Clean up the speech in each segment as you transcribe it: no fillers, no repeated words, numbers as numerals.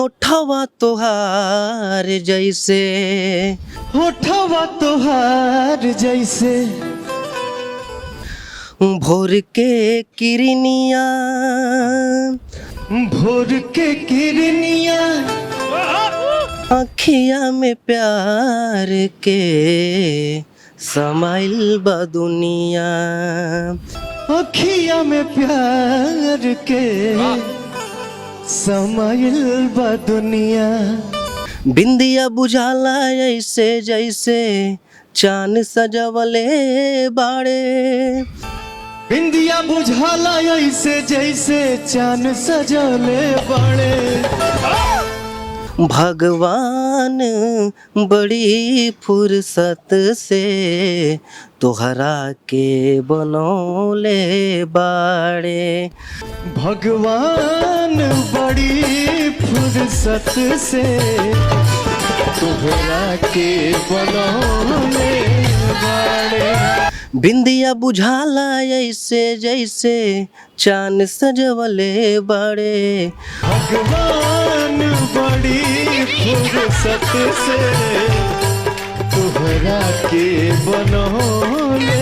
उठवा तोहार जैसे, होठवा तोहार जैसे, भोर के किरनिया, भोर के किरनिया, अखिया में प्यार के समाइल बा दुनिया। अखिया में प्यार के समाइल बा दुनिया। बिंदिया बुझाला ऐसे जैसे चांद सजवले बाड़े, बिंदिया बुझाला ऐसे जैसे चांद सजले बड़े। भगवान बड़ी फुर्सत से तोहरा के बनौले बाड़े। भगवान बड़ी फुर्सत से तोहरा के बनौले बाड़े। बिंदिया बुझाला ऐसे जैसे चांद सजवले बाड़े। भगवान बड़ी फुर्सत से तोहरा के बनौले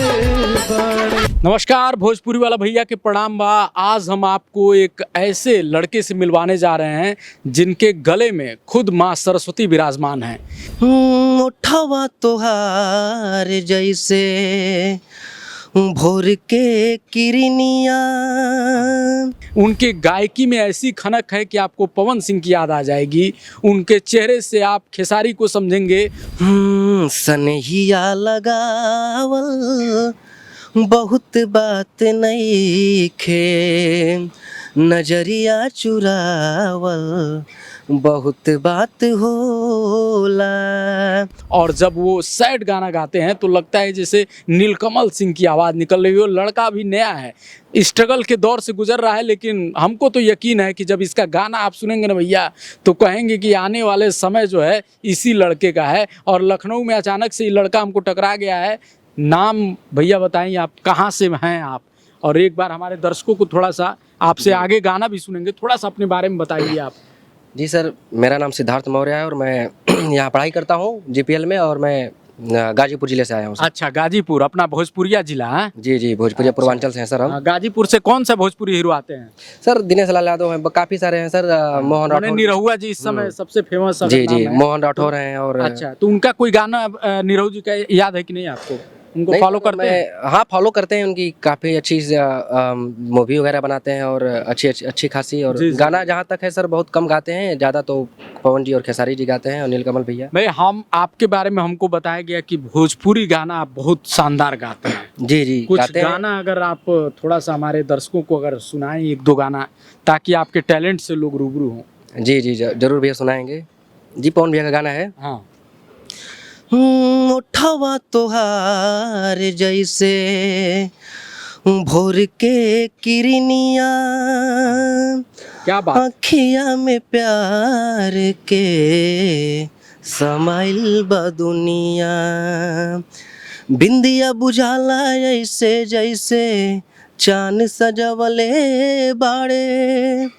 बाड़े। नमस्कार, भोजपुरी वाला भैया के प्रणाम बा। आज हम आपको एक ऐसे लड़के से मिलवाने जा रहे हैं जिनके गले में खुद माँ सरस्वती विराजमान है। उठवा तोहार जैसे, भोर के किरनिया। उनके गायकी में ऐसी खनक है कि आपको पवन सिंह की याद आ जाएगी। उनके चेहरे से आप खेसारी को समझेंगे। सनहिया लगावल बहुत बात नइखे, नजरिया चुरावल बहुत बात होला। और जब वो सैड गाना गाते हैं तो लगता है जैसे नीलकमल सिंह की आवाज़ निकल रही हो। लड़का भी नया है, स्ट्रगल के दौर से गुजर रहा है, लेकिन हमको तो यकीन है कि जब इसका गाना आप सुनेंगे ना भैया तो कहेंगे कि आने वाले समय जो है इसी लड़के का है। और लखनऊ में अचानक से ये लड़का हमको टकरा गया है। नाम भैया बताएं, आप कहाँ से हैं आप? और एक बार हमारे दर्शकों को थोड़ा सा, आपसे आगे गाना भी सुनेंगे, थोड़ा सा अपने बारे में बताइए आप। जी सर, मेरा नाम सिद्धार्थ मौर्य है और मैं यहाँ पढ़ाई करता हूँ जीपीएल में, और मैं गाजीपुर जिले से आया हूँ सर। अच्छा, गाजीपुर अपना भोजपुरिया जिला है? जी जी, भोजपुरिया पूर्वांचल से हैं सर हम। गाजीपुर से कौन सा भोजपुरी हीरो आते हैं? सर दिनेश लाल यादव हैं, काफी सारे हैं सर। मोहन राठौर, निरहुआ जी इस समय सबसे फेमस जी जी, मोहन राठौर हैं। और अच्छा, तो उनका कोई गाना निरहु जी का याद है कि नहीं आपको? उनको फॉलो करते हैं? हाँ, फॉलो करते हैं। उनकी काफ़ी अच्छी मूवी वगैरह बनाते हैं और अच्छी खासी। और जी, जी। गाना जहाँ तक है सर बहुत कम गाते हैं, ज़्यादा तो पवन जी और खेसारी जी गाते हैं और नीलकमल भैया। भाई, हम आपके बारे में हमको बताया गया कि भोजपुरी गाना आप बहुत शानदार गाते हैं। जी जी, कुछ गाते हैं। गाना अगर आप थोड़ा सा हमारे दर्शकों को अगर सुनाएं, एक दो गाना, ताकि आपके टैलेंट से लोग रूबरू हों। जी जी, जरूर भैया सुनाएंगे। जी, पवन भैया का गाना है। हाँ। उठवा तोहार जैसे, भोर के किरनिया, क्या बात। अखिया में प्यार के समाइल बा दुनिया। बिंदिया बुझाला ऐसे जैसे चांद सजवले बाड़े।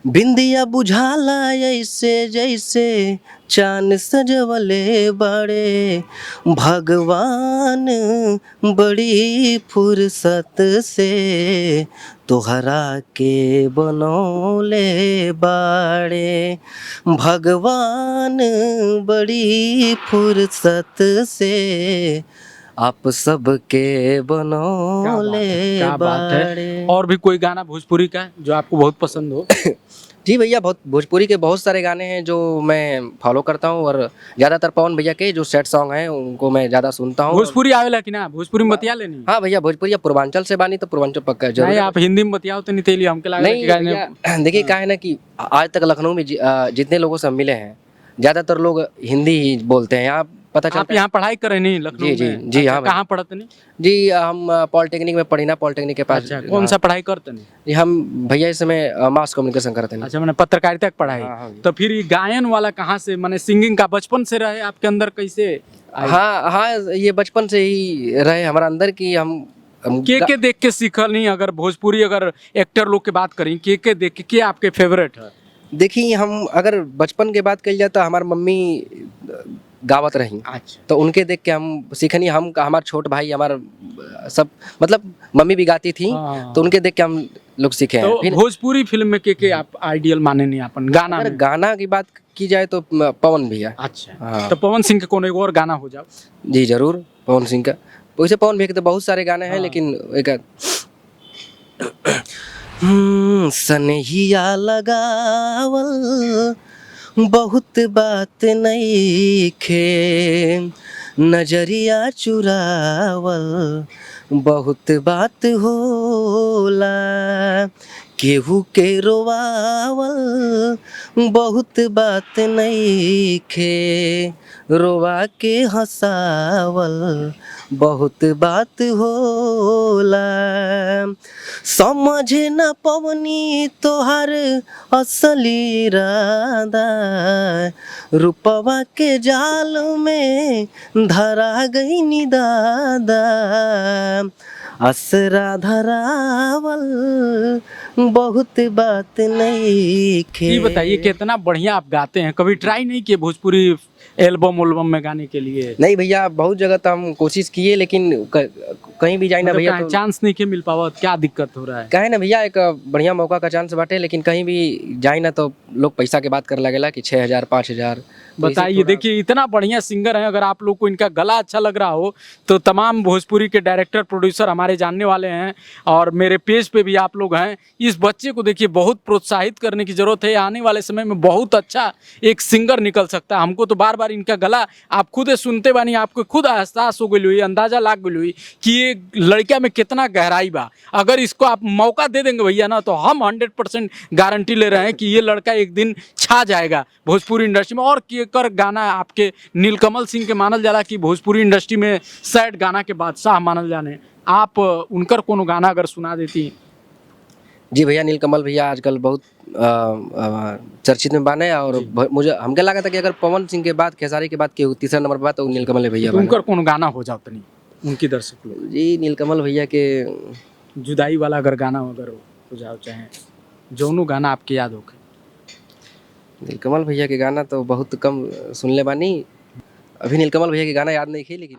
बिंदिया बुझाला ऐसे जैसे चांद सजवले बाड़े। भगवान बड़ी फुर्सत से तोहरा के बनौले बाड़े। भगवान बड़ी फुर्सत से आप सबके बनौले क्या बात है। बाड़े। और भी कोई गाना भोजपुरी का जो आपको बहुत पसंद हो? जी भैया, बहुत भोजपुरी के बहुत सारे गाने हैं जो मैं फॉलो करता हूँ, और ज़्यादातर पवन भैया के जो सैड सॉन्ग हैं उनको मैं ज़्यादा सुनता हूँ। भोजपुरी आवेला कि ना? भोजपुरी में बतिया लेनी? हाँ भैया, भोजपुरी पूर्वांचल से बानी तो पूर्वांचल पक्का जरूर। नहीं, आप हिंदी में बतियाओ तो नहीं तेली हमके लगा नहीं भैया, देखिए क्या है ना कि आज तक लखनऊ में जितने लोगों से हम मिले हैं, ज़्यादातर लोग हिंदी ही बोलते हैं। यहाँ पता चलता आप यहाँ पढ़ाई करे नहीं लखनऊ जी जी में? जी, अच्छा, हाँ कहाँ पढ़ते नहीं? जी, हम पॉलिटेक्निक में पढ़ी ना, पॉलिटेक्निक के पास। अच्छा, कौन सा पढ़ाई करते नहीं? जी, हम भैया इस समय मास कम्युनिकेशन करते हैं। अच्छा, मैंने पत्रकारिता की पढ़ाई। हाँ। तो फिर ये गायन वाला कहाँ से, माने सिंगिंग का बचपन से रहे आपके अंदर? कैसे आई? हाँ हाँ, ये बचपन से ही रहे हमारा अंदर की हम के देख के सीखनी, अगर भोजपुरी अगर एक्टर लोग के बात करें, के देख के आपके फेवरेट है? देखिए हम अगर बचपन के बात कही जाए तो हमार मम्मी गावत रही, अच्छा। तो उनके देख के हम सीखनी। हम हमार छोट भाई हमार सब मतलब मम्मी भी गाती थी, हाँ। तो उनके देख के हम लोग सीखे हैं। तो फिर भोजपुरी फिल्म में के आप आइडियल माने नहीं अपन गाना अगर में? गाना की बात की जाए तो पवन भैया। अच्छा। हाँ। तो पवन सिंह का कौन एक और गाना हो जाओ। जी जरूर, पवन सिंह का। वैसे पवन भैया के तो बहुत सारे गाने हैं, हाँ। लेकिन एक सनहिया लगावल बहुत बात नइखे, नजरिया चुरावल बहुत बात होला, केहू के रोवावल बहुत बात नइखे, रोवा के हंसावल बहुत बात होला, समझ न पवनी तोहर असली इरादा, रूपवा के जाल में धरा गई नी दादा, असरा धरावल बहुत बात नइखे। ये बताइए कितना बढ़िया आप गाते हैं, कभी ट्राई नहीं किए भोजपुरी एल्बम में गाने के लिए? नहीं भैया, बहुत जगह तो हम कोशिश किए, लेकिन कहीं भी जाए ना भैया तो चांस नहीं के मिल पावा, क्या दिक्कत हो रहा है? कहे ना भैया, एक बढ़िया मौका का चांस बाटे, लेकिन कहीं भी जाए ना तो लोग पैसा के बात कर लगेला कि 6,000 5,000। बताइए, देखिए इतना बढ़िया सिंगर है, अगर आप लोग को इनका गला अच्छा लग रहा हो तो तमाम भोजपुरी के डायरेक्टर प्रोड्यूसर हमारे जानने वाले हैं, और मेरे पेज पे भी आप लोग हैं। इस बच्चे को देखिए बहुत प्रोत्साहित करने की जरूरत है, आने वाले समय में बहुत अच्छा एक सिंगर निकल सकता है। हमको तो बार बार इनका गला आप खुद सुनते बानी, आपको खुद एहसास हो गई हुई, अंदाजा लाग गई हुई कि ये लड़का में कितना गहराई बा। अगर इसको आप मौका दे देंगे भैया ना, तो हम 100% गारंटी ले रहे हैं कि ये लड़का एक दिन छा जाएगा भोजपुरी इंडस्ट्री में। और कर गाना आपके नीलकमल सिंह के मानल जाला कि भोजपुरी इंडस्ट्री में सैड गाना के बादशाह मानल जाने, आप उनकर कोनो गाना अगर सुना देती? जी भैया, नीलकमल भैया आजकल बहुत चर्चित में बाने, और मुझे हमके लगा था कि अगर पवन सिंह के बाद, खेसारी के बाद के तीसरा नंबर पर बात तो नीलकमल भैया तो बाने। उनकर कोनो गाना हो जाओ तनी उनकी दर्शक लोग। जी नीलकमल भैया के जुदाई वाला अगर गाना अगर हो जाओ, चाहे जौनू गाना आपके याद हो। नीलकमल भैया के गाना तो बहुत कम सुनले बानी, अभी नीलकमल भैया के गाना याद नहीं खे, लेकिन